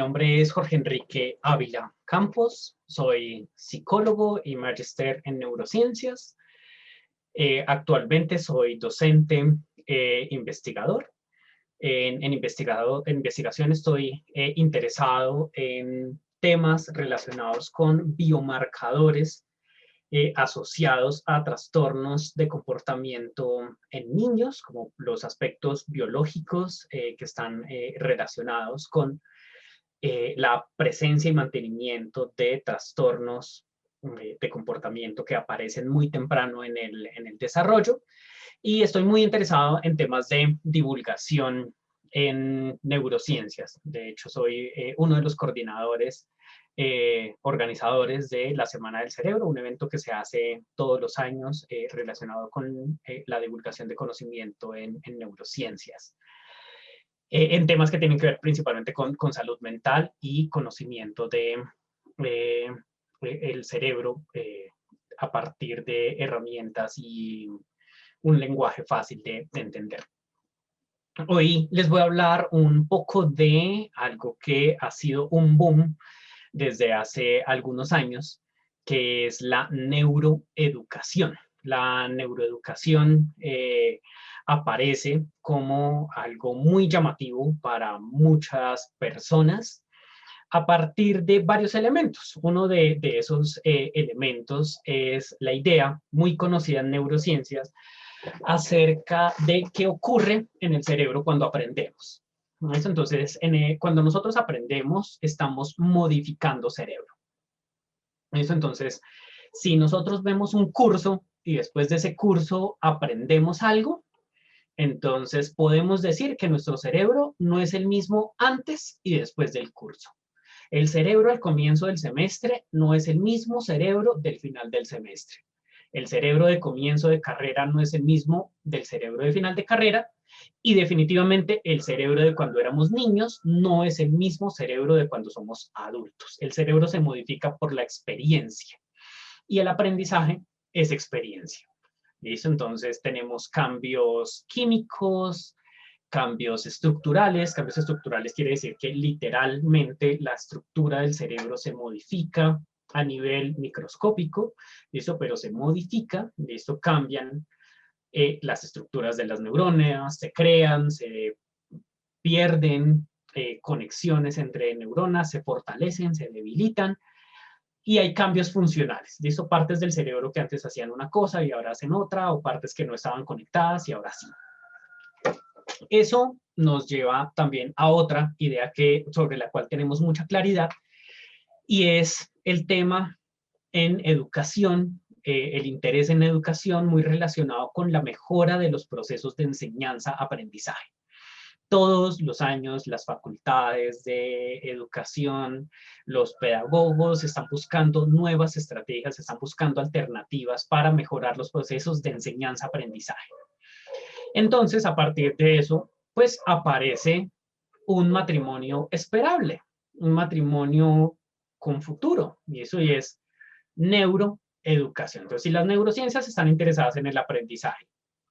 nombre es Jorge Enrique Ávila Campos, soy psicólogo y magíster en neurociencias. Actualmente soy docente investigador. En investigación estoy interesado en temas relacionados con biomarcadores asociados a trastornos de comportamiento en niños, como los aspectos biológicos que están relacionados con la presencia y mantenimiento de trastornos de comportamiento que aparecen muy temprano en el desarrollo. Y estoy muy interesado en temas de divulgación en neurociencias. De hecho, soy uno de los coordinadores, organizadores de la Semana del Cerebro, un evento que se hace todos los años relacionado con la divulgación de conocimiento en neurociencias. En temas que tienen que ver principalmente con salud mental y conocimiento de el cerebro a partir de herramientas y un lenguaje fácil de entender. Hoy les voy a hablar un poco de algo que ha sido un boom desde hace algunos años, que es la neuroeducación. La neuroeducación aparece como algo muy llamativo para muchas personas a partir de varios elementos. Uno de esos elementos es la idea muy conocida en neurociencias acerca de qué ocurre en el cerebro cuando aprendemos. Entonces, cuando nosotros aprendemos, estamos modificando cerebro. Entonces, si nosotros vemos un curso y después de ese curso aprendemos algo, entonces podemos decir que nuestro cerebro no es el mismo antes y después del curso. El cerebro al comienzo del semestre no es el mismo cerebro del final del semestre. El cerebro de comienzo de carrera no es el mismo del cerebro de final de carrera, y definitivamente el cerebro de cuando éramos niños no es el mismo cerebro de cuando somos adultos. El cerebro se modifica por la experiencia y el aprendizaje es experiencia. ¿Listo? Entonces tenemos cambios químicos, cambios estructurales. Cambios estructurales quiere decir que literalmente la estructura del cerebro se modifica a nivel microscópico, ¿listo? Pero se modifica, ¿listo? Cambian las estructuras de las neuronas, se crean, se pierden conexiones entre neuronas, se fortalecen, se debilitan, y hay cambios funcionales, ¿listo? Partes del cerebro que antes hacían una cosa y ahora hacen otra, o partes que no estaban conectadas y ahora sí. Eso nos lleva también a otra idea sobre la cual tenemos mucha claridad, y es el tema en educación, el interés en educación muy relacionado con la mejora de los procesos de enseñanza-aprendizaje. Todos los años las facultades de educación, los pedagogos están buscando nuevas estrategias, están buscando alternativas para mejorar los procesos de enseñanza-aprendizaje. Entonces, a partir de eso, pues aparece un matrimonio esperable, un matrimonio con futuro, y eso es neuroeducación. Entonces, si las neurociencias están interesadas en el aprendizaje,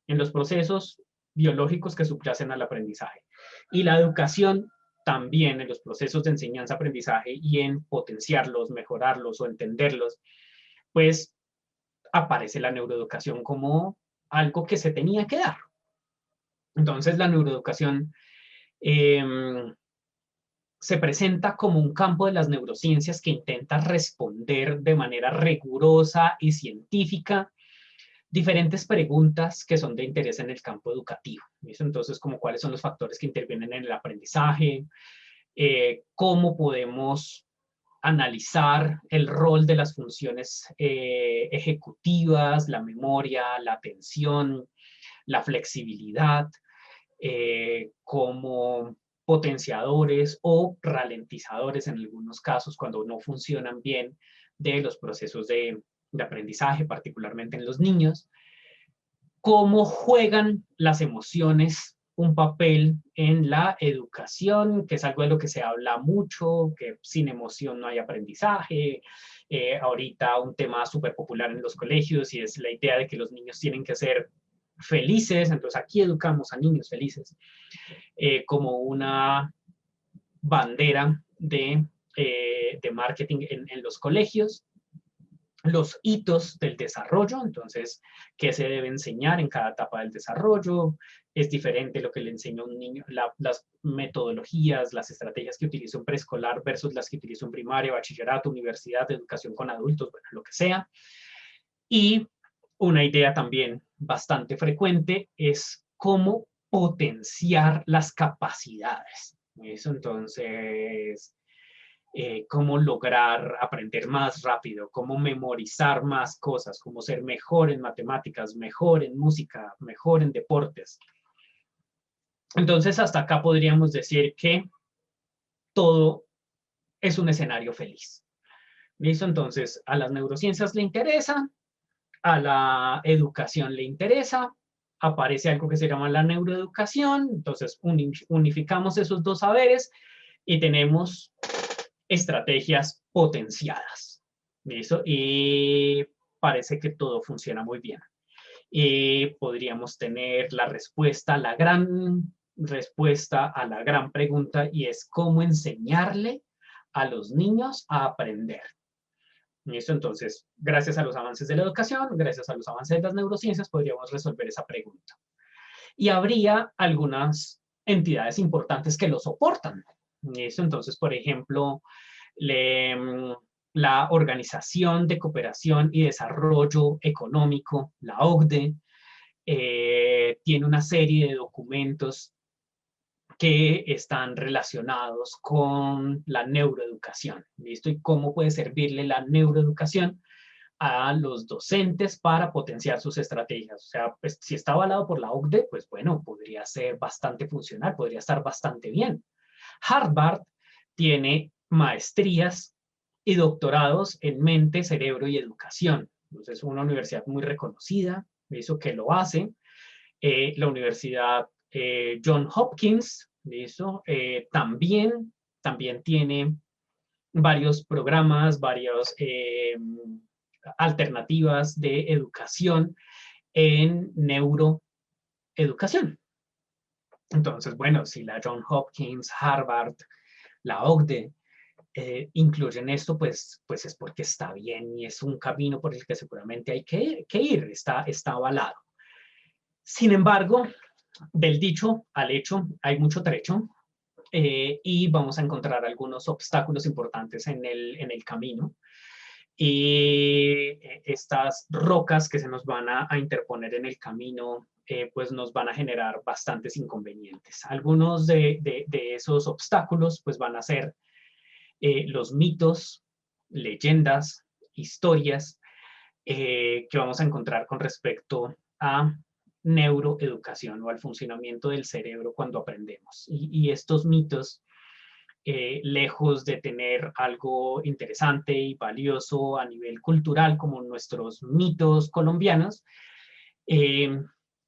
en los procesos biológicos que subyacen al aprendizaje, y la educación también en los procesos de enseñanza-aprendizaje y en potenciarlos, mejorarlos o entenderlos, pues aparece la neuroeducación como algo que se tenía que dar. Entonces, la neuroeducación se presenta como un campo de las neurociencias que intenta responder de manera rigurosa y científica diferentes preguntas que son de interés en el campo educativo. Entonces, como cuáles son los factores que intervienen en el aprendizaje, cómo podemos analizar el rol de las funciones ejecutivas, la memoria, la atención, la flexibilidad, como potenciadores o ralentizadores en algunos casos cuando no funcionan bien de los procesos de aprendizaje, particularmente en los niños. Cómo juegan las emociones un papel en la educación, que es algo de lo que se habla mucho, que sin emoción no hay aprendizaje. Ahorita un tema súper popular en los colegios, y es la idea de que los niños tienen que ser felices. Entonces aquí educamos a niños felices como una bandera de marketing en los colegios, los hitos del desarrollo, entonces, qué se debe enseñar en cada etapa del desarrollo. Es diferente lo que le enseña a un niño, las metodologías, las estrategias que utiliza un preescolar versus las que utiliza un primaria, bachillerato, universidad, educación con adultos, bueno, lo que sea. Y una idea también bastante frecuente es cómo potenciar las capacidades. Eso entonces, cómo lograr aprender más rápido, cómo memorizar más cosas, cómo ser mejor en matemáticas, mejor en música, mejor en deportes. Entonces, hasta acá podríamos decir que todo es un escenario feliz. ¿Listo? Entonces, a las neurociencias le interesa, a la educación le interesa, aparece algo que se llama la neuroeducación, entonces unificamos esos dos saberes y tenemos estrategias potenciadas. ¿Listo? Y parece que todo funciona muy bien. Y podríamos tener la respuesta, la gran respuesta a la gran pregunta, y es cómo enseñarle a los niños a aprender. ¿Listo? Entonces, gracias a los avances de la educación, gracias a los avances de las neurociencias, podríamos resolver esa pregunta. Y habría algunas entidades importantes que lo soportan. ¿Listo? Entonces, por ejemplo, la Organización de Cooperación y Desarrollo Económico, la OCDE, tiene una serie de documentos que están relacionados con la neuroeducación, ¿listo? Y cómo puede servirle la neuroeducación a los docentes para potenciar sus estrategias. O sea, pues, si está avalado por la OCDE, pues bueno, podría ser bastante funcional, podría estar bastante bien. Harvard tiene maestrías y doctorados en mente, cerebro y educación. Entonces, es una universidad muy reconocida, eso que lo hace. La Universidad John Hopkins, ¿listo? También tiene varios programas, varias alternativas de educación en neuroeducación. Entonces, bueno, si la John Hopkins, Harvard, la OCDE incluyen esto, pues es porque está bien y es un camino por el que seguramente hay que ir, está avalado. Sin embargo, del dicho al hecho hay mucho trecho y vamos a encontrar algunos obstáculos importantes en el camino. Y estas rocas que se nos van a interponer en el camino, pues nos van a generar bastantes inconvenientes. Algunos de esos obstáculos pues van a ser los mitos, leyendas, historias que vamos a encontrar con respecto a neuroeducación o al funcionamiento del cerebro cuando aprendemos. Y estos mitos, lejos de tener algo interesante y valioso a nivel cultural como nuestros mitos colombianos,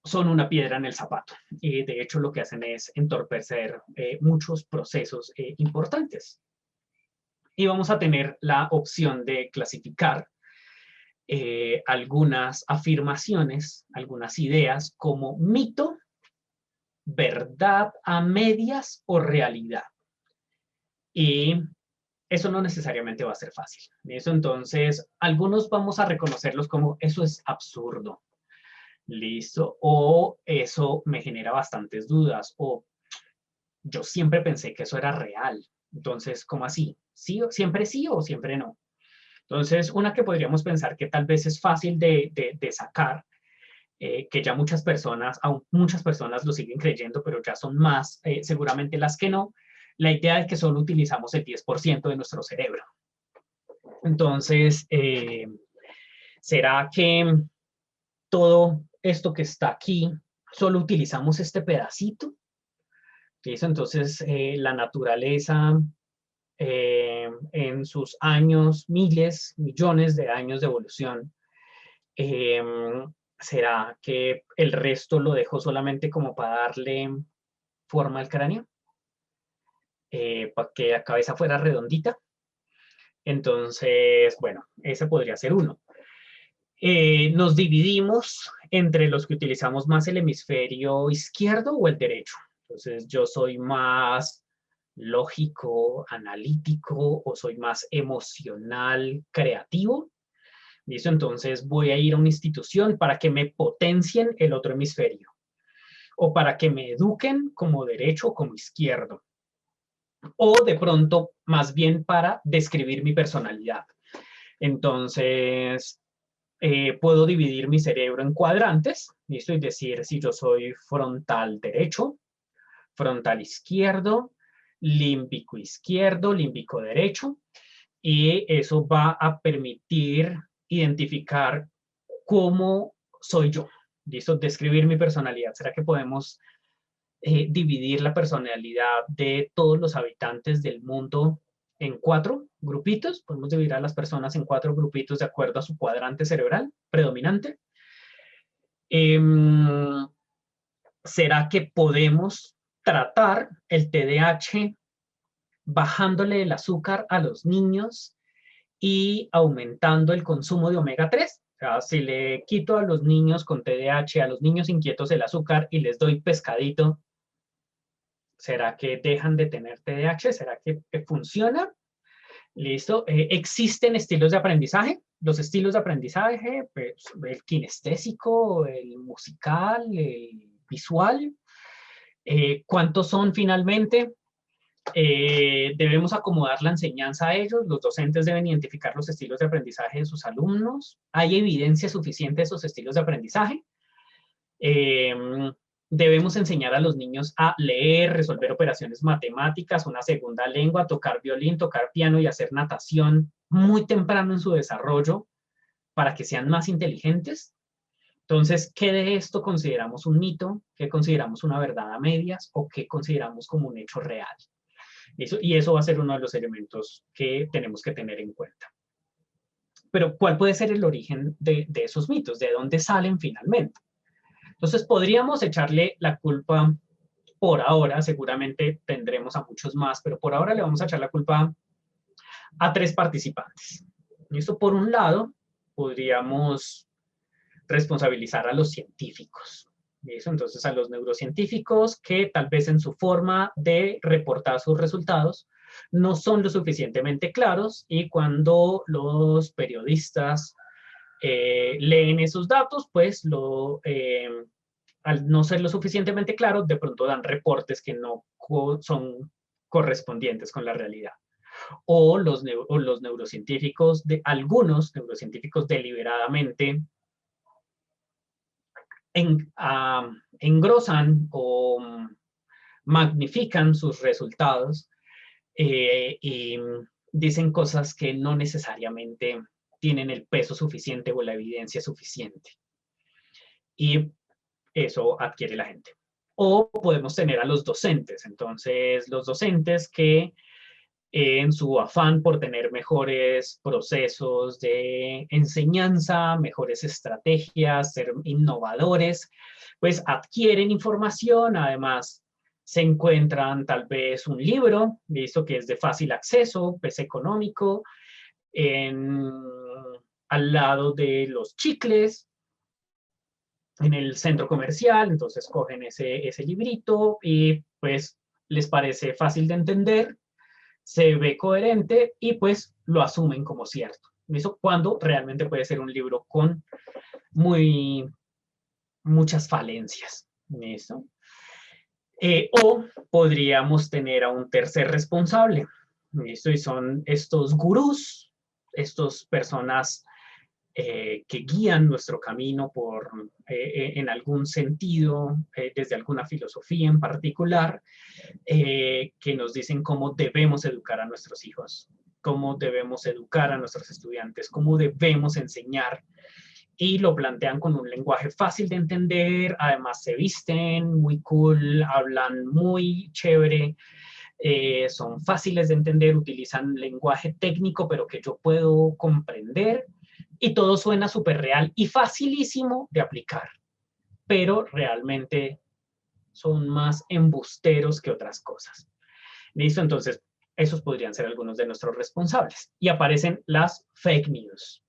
son una piedra en el zapato. Y de hecho lo que hacen es entorpecer muchos procesos importantes. Y vamos a tener la opción de clasificar algunas afirmaciones, algunas ideas como mito, verdad a medias o realidad. Y eso no necesariamente va a ser fácil. Eso entonces, algunos vamos a reconocerlos como eso es absurdo. Listo. O eso me genera bastantes dudas. O yo siempre pensé que eso era real. Entonces, ¿cómo así? ¿Sí, siempre sí o siempre no? Entonces, una que podríamos pensar que tal vez es fácil de sacar, que ya aún muchas personas lo siguen creyendo, pero ya son más seguramente las que no, la idea es que solo utilizamos el 10% de nuestro cerebro. Entonces, ¿será que todo esto que está aquí, solo utilizamos este pedacito? ¿Listo? Entonces, la naturaleza en sus años, miles, millones de años de evolución, ¿será que el resto lo dejó solamente como para darle forma al cráneo? Para que la cabeza fuera redondita. Entonces, bueno, ese podría ser uno. Nos dividimos entre los que utilizamos más el hemisferio izquierdo o el derecho. Entonces, yo soy más lógico, analítico, o soy más emocional, creativo. ¿Listo? Entonces voy a ir a una institución para que me potencien el otro hemisferio, o para que me eduquen como derecho o como izquierdo, o de pronto más bien para describir mi personalidad. Entonces, puedo dividir mi cerebro en cuadrantes, ¿listo? Y decir si yo soy frontal derecho, frontal izquierdo, límbico derecho, y eso va a permitir identificar cómo soy yo, ¿listo? Describir mi personalidad. ¿Será que podemos dividir la personalidad de todos los habitantes del mundo en 4 grupitos? Podemos dividir a las personas en 4 grupitos de acuerdo a su cuadrante cerebral predominante. ¿Será que podemos tratar el TDAH bajándole el azúcar a los niños y aumentando el consumo de omega 3? O sea, si le quito a los niños con TDAH, a los niños inquietos el azúcar y les doy pescadito, ¿será que dejan de tener TDAH? ¿Será que funciona? ¿Listo? ¿Existen estilos de aprendizaje? Los estilos de aprendizaje, pues, el kinestésico, el musical, el visual. ¿Cuántos son finalmente? Debemos acomodar la enseñanza a ellos. Los docentes deben identificar los estilos de aprendizaje de sus alumnos. ¿Hay evidencia suficiente de esos estilos de aprendizaje? Debemos enseñar a los niños a leer, resolver operaciones matemáticas, una segunda lengua, tocar violín, tocar piano y hacer natación muy temprano en su desarrollo para que sean más inteligentes. Entonces, ¿qué de esto consideramos un mito? ¿Qué consideramos una verdad a medias? ¿O qué consideramos como un hecho real? Y eso va a ser uno de los elementos que tenemos que tener en cuenta. Pero, ¿cuál puede ser el origen de esos mitos? ¿De dónde salen finalmente? Entonces, podríamos echarle la culpa por ahora, seguramente tendremos a muchos más, pero por ahora le vamos a echar la culpa a 3 participantes. Esto, por un lado, podríamos responsabilizar a los científicos. ¿Listo? Entonces, a los neurocientíficos que tal vez en su forma de reportar sus resultados no son lo suficientemente claros, y cuando los periodistas leen esos datos, pues al no ser lo suficientemente claros, de pronto dan reportes que no son correspondientes con la realidad. O los neurocientíficos, algunos neurocientíficos deliberadamente engrosan o magnifican sus resultados y dicen cosas que no necesariamente tienen el peso suficiente o la evidencia suficiente. Y eso adquiere la gente. O podemos tener a los docentes. Entonces, los docentes que en su afán por tener mejores procesos de enseñanza, mejores estrategias, ser innovadores, pues adquieren información. Además, se encuentran tal vez un libro, listo, que es de fácil acceso, pues económico, al lado de los chicles, en el centro comercial. Entonces cogen ese librito y pues les parece fácil de entender, se ve coherente y pues lo asumen como cierto. Eso cuando realmente puede ser un libro con muchas falencias. ¿Listo? O podríamos tener a un tercer responsable. ¿Listo? Y son estos gurús, estas personas que guían nuestro camino en algún sentido, desde alguna filosofía en particular, que nos dicen cómo debemos educar a nuestros hijos, cómo debemos educar a nuestros estudiantes, cómo debemos enseñar, y lo plantean con un lenguaje fácil de entender. Además se visten muy cool, hablan muy chévere, son fáciles de entender, utilizan lenguaje técnico pero que yo puedo comprender, y todo suena súper real y facilísimo de aplicar, pero realmente son más embusteros que otras cosas. ¿Listo? Entonces, esos podrían ser algunos de nuestros responsables. Y aparecen las fake news.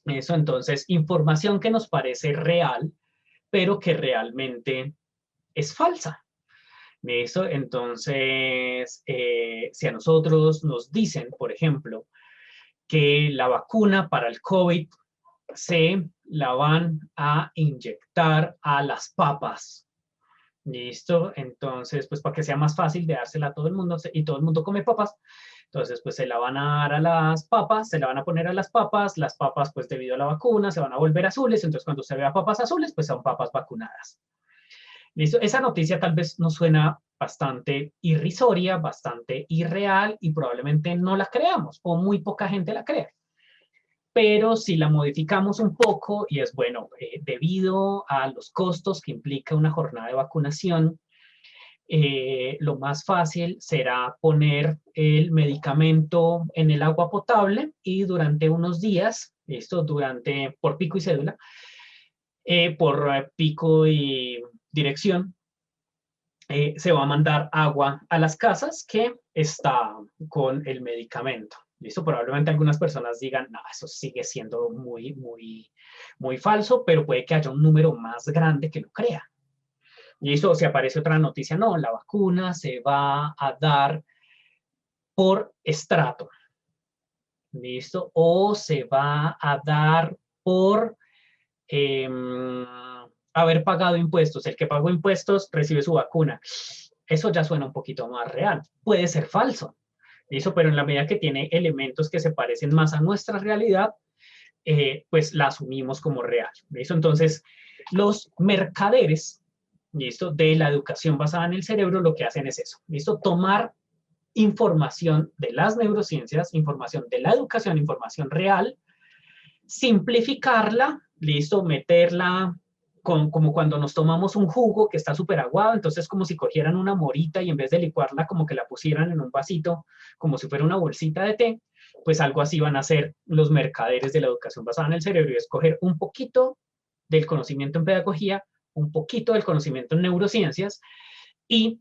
Eso, entonces, información que nos parece real, pero que realmente es falsa. ¿Listo? Entonces, si a nosotros nos dicen, por ejemplo, que la vacuna para el COVID se la van a inyectar a las papas. ¿Listo? Entonces, pues para que sea más fácil de dársela a todo el mundo y todo el mundo come papas, entonces pues se la van a dar a las papas, se la van a poner a las papas pues debido a la vacuna se van a volver azules, entonces cuando usted vea papas azules, pues son papas vacunadas. ¿Listo? Esa noticia tal vez nos suena bastante irrisoria, bastante irreal y probablemente no la creamos o muy poca gente la crea. Pero si la modificamos un poco y es bueno, debido a los costos que implica una jornada de vacunación, lo más fácil será poner el medicamento en el agua potable y durante unos días, esto por pico y cédula, por pico y dirección, se va a mandar agua a las casas que está con el medicamento. ¿Listo? Probablemente algunas personas digan, no, eso sigue siendo muy falso, pero puede que haya un número más grande que lo crea. ¿Listo? Si aparece otra noticia, no, la vacuna se va a dar por estrato. ¿Listo? O se va a dar por haber pagado impuestos. El que pagó impuestos recibe su vacuna. Eso ya suena un poquito más real. Puede ser falso. ¿Listo? Pero en la medida que tiene elementos que se parecen más a nuestra realidad, pues la asumimos como real. ¿Listo? Entonces, los mercaderes, ¿listo? De la educación basada en el cerebro, lo que hacen es eso, ¿listo? Tomar información de las neurociencias, información de la educación, información real, simplificarla, ¿listo? Meterla como cuando nos tomamos un jugo que está súper aguado, entonces como si cogieran una morita y en vez de licuarla como que la pusieran en un vasito, como si fuera una bolsita de té, pues algo así van a hacer los mercaderes de la educación basada en el cerebro y escoger un poquito del conocimiento en pedagogía, un poquito del conocimiento en neurociencias y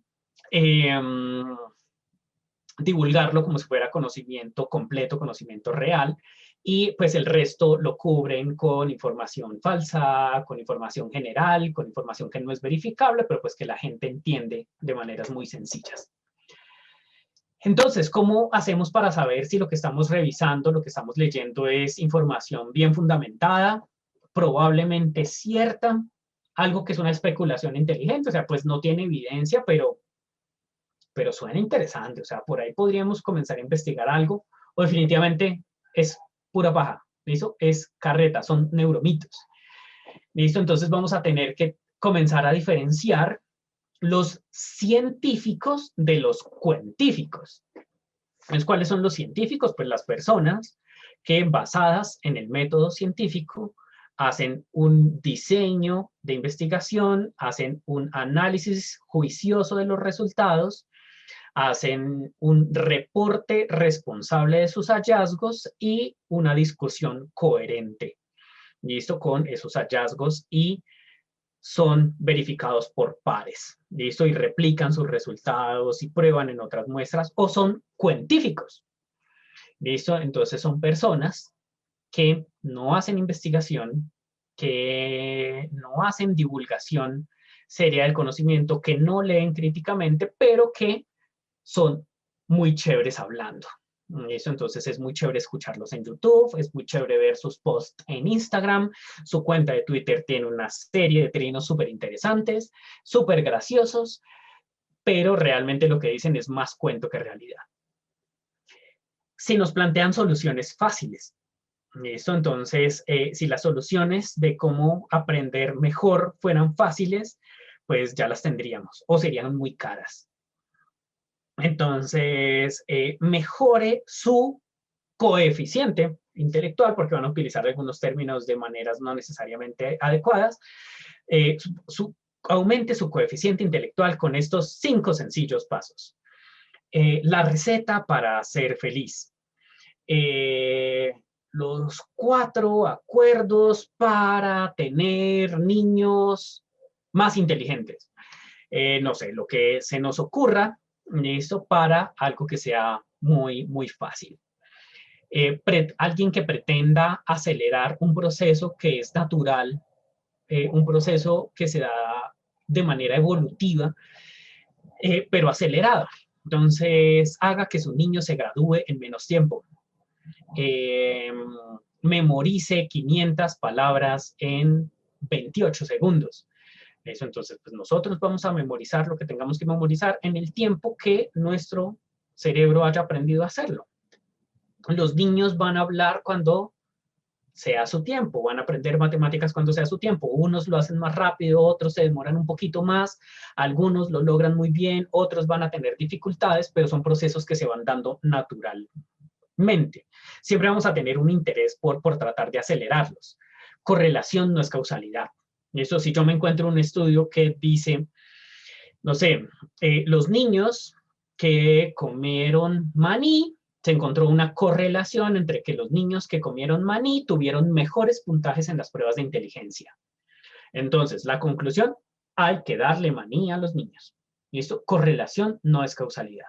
divulgarlo como si fuera conocimiento completo, conocimiento real, y pues el resto lo cubren con información falsa, con información general, con información que no es verificable, pero pues que la gente entiende de maneras muy sencillas. Entonces, ¿cómo hacemos para saber si lo que estamos revisando, lo que estamos leyendo es información bien fundamentada, probablemente cierta, algo que es una especulación inteligente? O sea, pues no tiene evidencia, pero suena interesante, o sea, por ahí podríamos comenzar a investigar algo, o definitivamente es pura paja, ¿listo? Es carreta, son neuromitos, ¿listo? Entonces vamos a tener que comenzar a diferenciar los científicos de los cuentíficos. Entonces, ¿cuáles son los científicos? Pues las personas que basadas en el método científico hacen un diseño de investigación, hacen un análisis juicioso de los resultados, hacen un reporte responsable de sus hallazgos y una discusión coherente, ¿listo? Con esos hallazgos y son verificados por pares, ¿listo? Y replican sus resultados y prueban en otras muestras o son científicos, ¿listo? Entonces son personas que no hacen investigación, que no hacen divulgación seria del conocimiento, que no leen críticamente, pero que son muy chéveres hablando. Eso entonces es muy chévere escucharlos en YouTube, es muy chévere ver sus posts en Instagram, su cuenta de Twitter tiene una serie de trinos súper interesantes, súper graciosos, pero realmente lo que dicen es más cuento que realidad. Si nos plantean soluciones fáciles, ¿listo? Entonces, si las soluciones de cómo aprender mejor fueran fáciles, pues ya las tendríamos o serían muy caras. Entonces, mejore su coeficiente intelectual, porque van a utilizar algunos términos de maneras no necesariamente adecuadas, aumente su coeficiente intelectual con estos 5 sencillos pasos. La receta para ser feliz. Los 4 acuerdos para tener niños más inteligentes. No sé, lo que se nos ocurra, listo, para algo que sea muy fácil. Alguien que pretenda acelerar un proceso que es natural, un proceso que se da de manera evolutiva, pero acelerada. Entonces, haga que su niño se gradúe en menos tiempo. Memorice 500 palabras en 28 segundos. Eso, entonces, pues nosotros vamos a memorizar lo que tengamos que memorizar en el tiempo que nuestro cerebro haya aprendido a hacerlo. Los niños van a hablar cuando sea su tiempo, van a aprender matemáticas cuando sea su tiempo. Unos lo hacen más rápido, otros se demoran un poquito más, algunos lo logran muy bien, otros van a tener dificultades, pero son procesos que se van dando naturalmente. Siempre vamos a tener un interés por tratar de acelerarlos. Correlación no es causalidad. Y eso, si yo me encuentro un estudio que dice, no sé, los niños que comieron maní, se encontró una correlación entre que los niños que comieron maní tuvieron mejores puntajes en las pruebas de inteligencia. Entonces, la conclusión, hay que darle maní a los niños. ¿Listo? Correlación no es causalidad.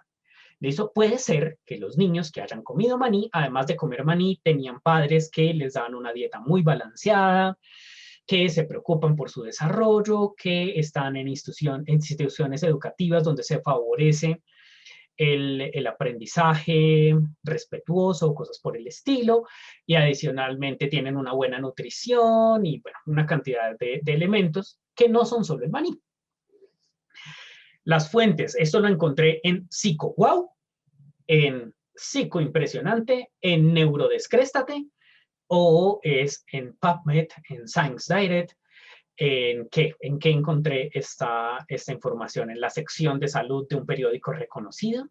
¿Listo? Puede ser que los niños que hayan comido maní, además de comer maní, tenían padres que les daban una dieta muy balanceada, que se preocupan por su desarrollo, que están en instituciones educativas donde se favorece el aprendizaje respetuoso, cosas por el estilo, y adicionalmente tienen una buena nutrición y bueno, una cantidad de elementos que no son solo el maní. Las fuentes, esto lo encontré en PsicoWow, en Psicoimpresionante, en Neurodescréstate, o es en PubMed, en Science Direct. ¿En qué encontré esta información? En la sección de salud de un periódico reconocido,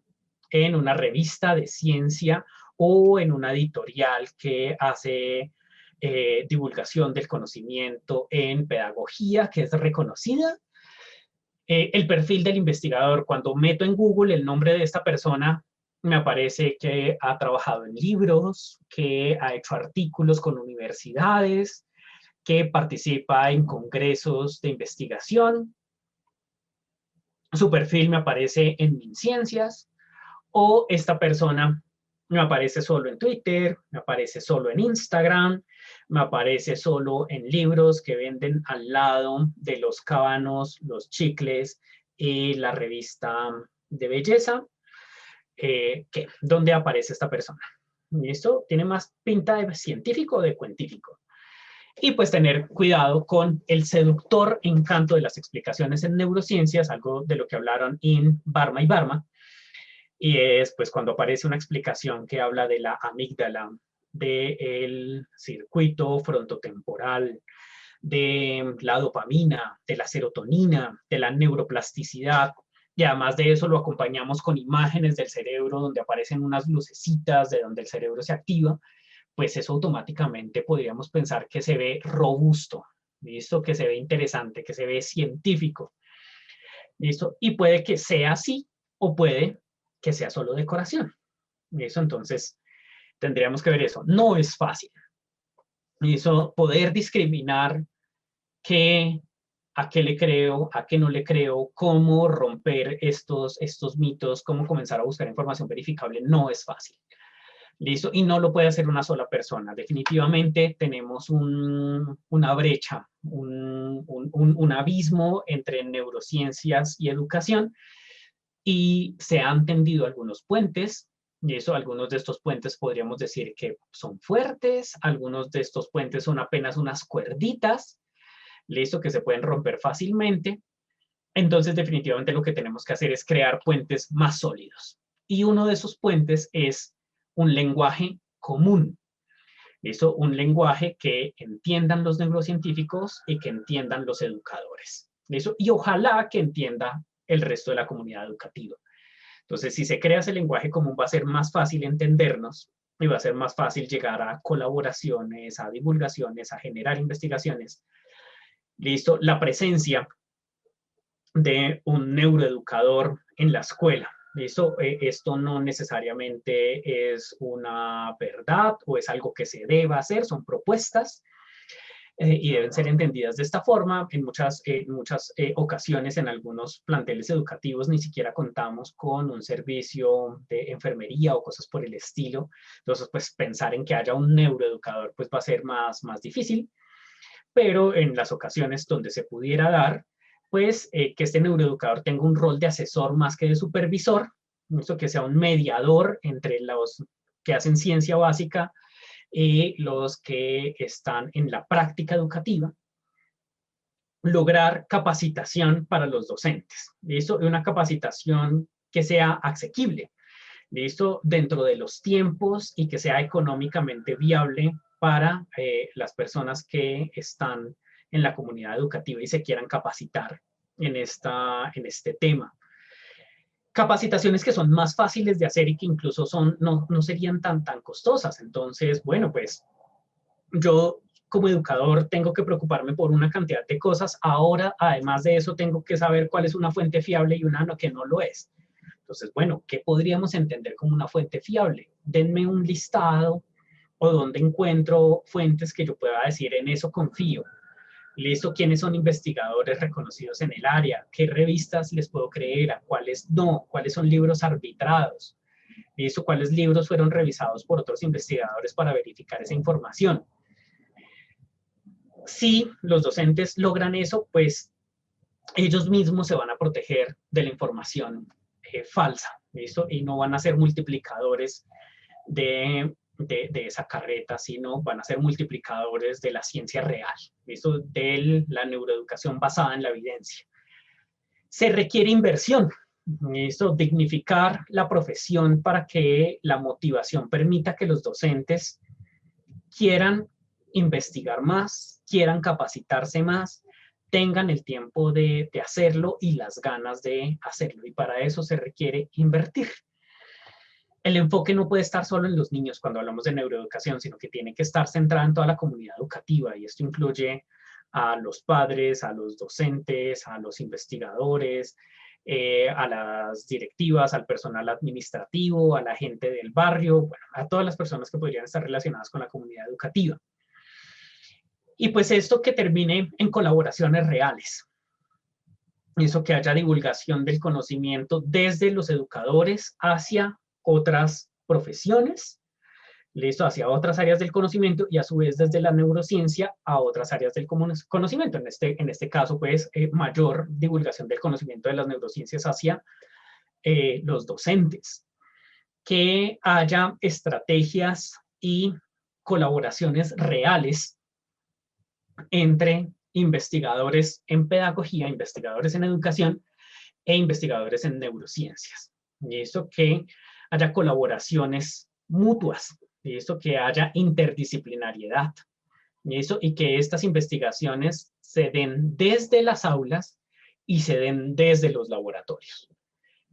en una revista de ciencia o en una editorial que hace divulgación del conocimiento en pedagogía, que es reconocida. El perfil del investigador, cuando meto en Google el nombre de esta persona, me aparece que ha trabajado en libros, que ha hecho artículos con universidades, que participa en congresos de investigación. Su perfil me aparece en MinCiencias, o esta persona me aparece solo en Twitter, me aparece solo en Instagram, me aparece solo en libros que venden al lado de los cabanos, los chicles y la revista de belleza. ¿Dónde aparece esta persona? Y esto tiene más pinta de científico o de cuentífico. Y pues tener cuidado con el seductor encanto de las explicaciones en neurociencias, algo de lo que hablaron in Barma y Barma, y es pues cuando aparece una explicación que habla de la amígdala, del circuito frontotemporal, de la dopamina, de la serotonina, de la neuroplasticidad, y además de eso lo acompañamos con imágenes del cerebro donde aparecen unas lucecitas de donde el cerebro se activa, pues eso automáticamente podríamos pensar que se ve robusto, ¿listo? Que se ve interesante, que se ve científico, ¿listo? Y puede que sea así o puede que sea solo decoración, ¿listo? Entonces, tendríamos que ver eso. No es fácil, ¿listo? Poder discriminar a qué le creo, a qué no le creo, cómo romper estos mitos, cómo comenzar a buscar información verificable, no es fácil. ¿Listo? Y no lo puede hacer una sola persona. Definitivamente tenemos una brecha, un abismo entre neurociencias y educación, y se han tendido algunos puentes, y eso, algunos de estos puentes podríamos decir que son fuertes, algunos de estos puentes son apenas unas cuerditas, ¿listo? Que se pueden romper fácilmente. Entonces, definitivamente lo que tenemos que hacer es crear puentes más sólidos. Y uno de esos puentes es un lenguaje común. ¿Listo? Un lenguaje que entiendan los neurocientíficos y que entiendan los educadores. ¿Listo? Y ojalá que entienda el resto de la comunidad educativa. Entonces, si se crea ese lenguaje común, va a ser más fácil entendernos y va a ser más fácil llegar a colaboraciones, a divulgaciones, a generar investigaciones. ¿Listo? La presencia de un neuroeducador en la escuela. Esto no necesariamente es una verdad o es algo que se deba hacer, son propuestas y deben ser entendidas de esta forma. En muchas ocasiones, en algunos planteles educativos, ni siquiera contamos con un servicio de enfermería o cosas por el estilo. Entonces, pues pensar en que haya un neuroeducador pues va a ser más difícil, pero en las ocasiones donde se pudiera dar, pues que este neuroeducador tenga un rol de asesor más que de supervisor, esto que sea un mediador entre los que hacen ciencia básica y los que están en la práctica educativa. Lograr capacitación para los docentes, ¿listo? Una capacitación que sea asequible, ¿listo? Dentro de los tiempos y que sea económicamente viable para las personas que están en la comunidad educativa y se quieran capacitar en este tema. Capacitaciones que son más fáciles de hacer y que incluso no serían tan costosas. Entonces, bueno, pues yo como educador tengo que preocuparme por una cantidad de cosas. Ahora, además de eso, tengo que saber cuál es una fuente fiable y una que no lo es. Entonces, bueno, ¿qué podríamos entender como una fuente fiable? Denme un listado o donde encuentro fuentes que yo pueda decir en eso confío. Listo, ¿quiénes son investigadores reconocidos en el área? ¿Qué revistas les puedo creer? ¿A cuáles no? ¿Cuáles son libros arbitrados? Listo, ¿cuáles libros fueron revisados por otros investigadores para verificar esa información? Si los docentes logran eso, pues ellos mismos se van a proteger de la información falsa, ¿listo? Y no van a ser multiplicadores de esa carreta, sino van a ser multiplicadores de la ciencia real, ¿listo? De la neuroeducación basada en la evidencia. Se requiere inversión, ¿listo? Dignificar la profesión para que la motivación permita que los docentes quieran investigar más, quieran capacitarse más, tengan el tiempo de hacerlo y las ganas de hacerlo. Y para eso se requiere invertir. El enfoque no puede estar solo en los niños cuando hablamos de neuroeducación, sino que tiene que estar centrado en toda la comunidad educativa, y esto incluye a los padres, a los docentes, a los investigadores, a las directivas, al personal administrativo, a la gente del barrio, bueno, a todas las personas que podrían estar relacionadas con la comunidad educativa. Y pues esto que termine en colaboraciones reales. Eso que haya divulgación del conocimiento desde los educadores hacia otras profesiones, listo, hacia otras áreas del conocimiento y a su vez desde la neurociencia a otras áreas del conocimiento. En este caso, pues, mayor divulgación del conocimiento de las neurociencias hacia los docentes. Que haya estrategias y colaboraciones reales entre investigadores en pedagogía, investigadores en educación e investigadores en neurociencias. Y esto que haya colaboraciones mutuas, y esto que haya interdisciplinariedad, y que estas investigaciones se den desde las aulas y se den desde los laboratorios.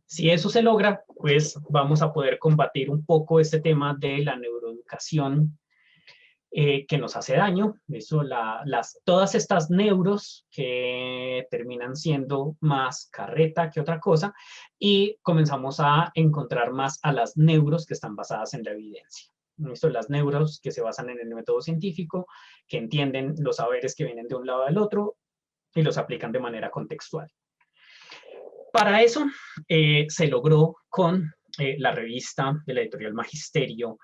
Si eso se logra, pues vamos a poder combatir un poco este tema de la neuroeducación que nos hace daño. Eso, todas estas neuros que terminan siendo más carreta que otra cosa, y comenzamos a encontrar más a las neuros que están basadas en la evidencia. Esto, las neuros que se basan en el método científico, que entienden los saberes que vienen de un lado al otro y los aplican de manera contextual. Para eso se logró con la revista de la editorial Magisterio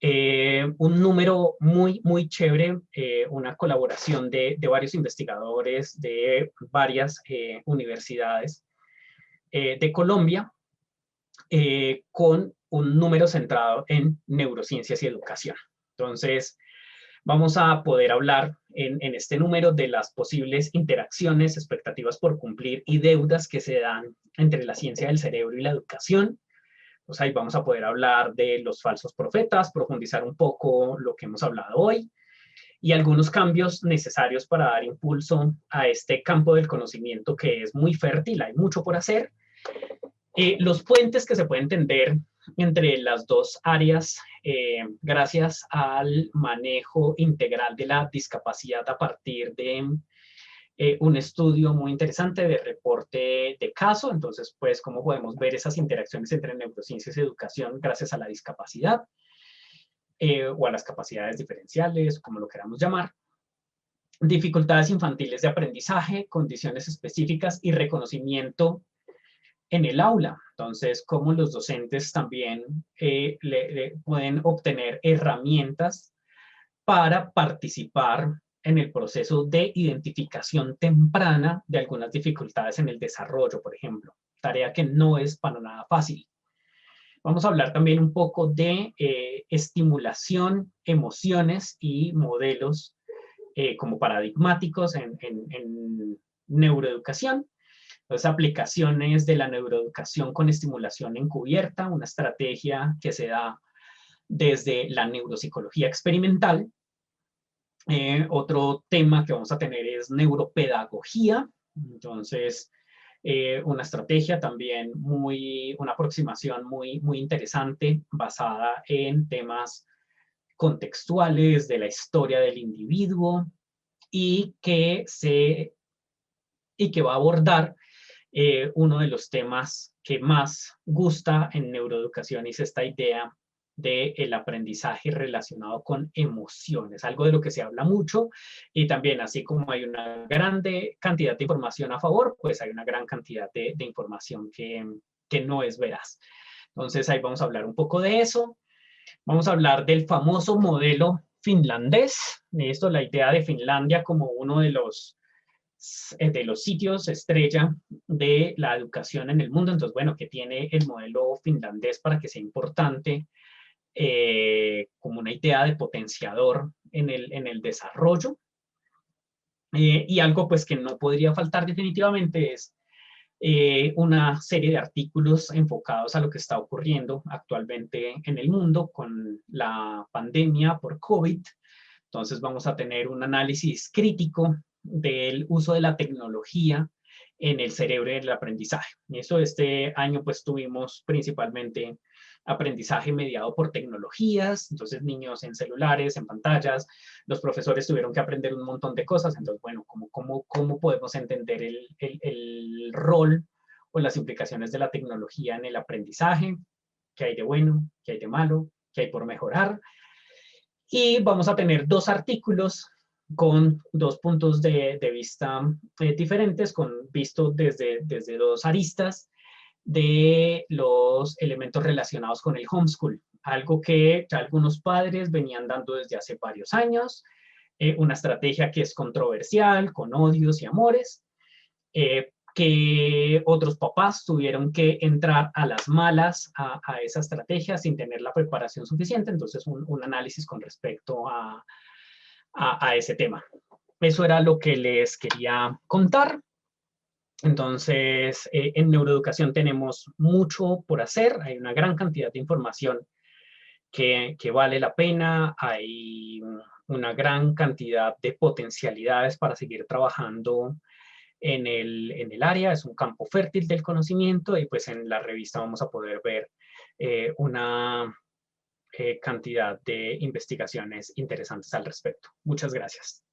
un número muy chévere, una colaboración de varios investigadores de varias universidades de Colombia con un número centrado en neurociencias y educación. Entonces, vamos a poder hablar en este número de las posibles interacciones, expectativas por cumplir y deudas que se dan entre la ciencia del cerebro y la educación. Pues ahí vamos a poder hablar de los falsos profetas, profundizar un poco lo que hemos hablado hoy y algunos cambios necesarios para dar impulso a este campo del conocimiento que es muy fértil, hay mucho por hacer. Los puentes que se pueden tender entre las dos áreas gracias al manejo integral de la discapacidad a partir de un estudio muy interesante de reporte de caso. Entonces, pues, ¿cómo podemos ver esas interacciones entre neurociencias y educación gracias a la discapacidad o a las capacidades diferenciales, como lo queramos llamar? Dificultades infantiles de aprendizaje, condiciones específicas y reconocimiento en el aula. Entonces, cómo los docentes también pueden obtener herramientas para participar en el proceso de identificación temprana de algunas dificultades en el desarrollo, por ejemplo. Tarea que no es para nada fácil. Vamos a hablar también un poco de estimulación, emociones y modelos como paradigmáticos en neuroeducación. Entonces, aplicaciones de la neuroeducación con estimulación encubierta, una estrategia que se da desde la neuropsicología experimental. Otro tema que vamos a tener es neuropedagogía. Entonces, una estrategia también una aproximación muy interesante basada en temas contextuales de la historia del individuo y que va a abordar uno de los temas que más gusta en neuroeducación, y es esta idea del aprendizaje relacionado con emociones, algo de lo que se habla mucho, y también así como hay una grande cantidad de información a favor, pues hay una gran cantidad de información que no es veraz. Entonces ahí vamos a hablar un poco de eso. Vamos a hablar del famoso modelo finlandés, esto, la idea de Finlandia como uno de los sitios estrella de la educación en el mundo. Entonces, bueno, que tiene el modelo finlandés para que sea importante como una idea de potenciador en el desarrollo. Y algo pues que no podría faltar definitivamente es una serie de artículos enfocados a lo que está ocurriendo actualmente en el mundo con la pandemia por COVID. Entonces vamos a tener un análisis crítico del uso de la tecnología en el cerebro y el aprendizaje. Y eso este año pues tuvimos principalmente aprendizaje mediado por tecnologías, entonces niños en celulares, en pantallas, los profesores tuvieron que aprender un montón de cosas, entonces bueno, ¿cómo podemos entender el rol o las implicaciones de la tecnología en el aprendizaje? ¿Qué hay de bueno? ¿Qué hay de malo? ¿Qué hay por mejorar? Y vamos a tener dos artículos con dos puntos de vista diferentes, visto desde dos aristas de los elementos relacionados con el homeschool, algo que ya algunos padres venían dando desde hace varios años, una estrategia que es controversial, con odios y amores, que otros papás tuvieron que entrar a las malas a esa estrategia sin tener la preparación suficiente. Entonces, un análisis con respecto a ese tema. Eso era lo que les quería contar. Entonces, en neuroeducación tenemos mucho por hacer. Hay una gran cantidad de información que vale la pena. Hay una gran cantidad de potencialidades para seguir trabajando en el área. Es un campo fértil del conocimiento, y pues en la revista vamos a poder ver una cantidad de investigaciones interesantes al respecto. Muchas gracias.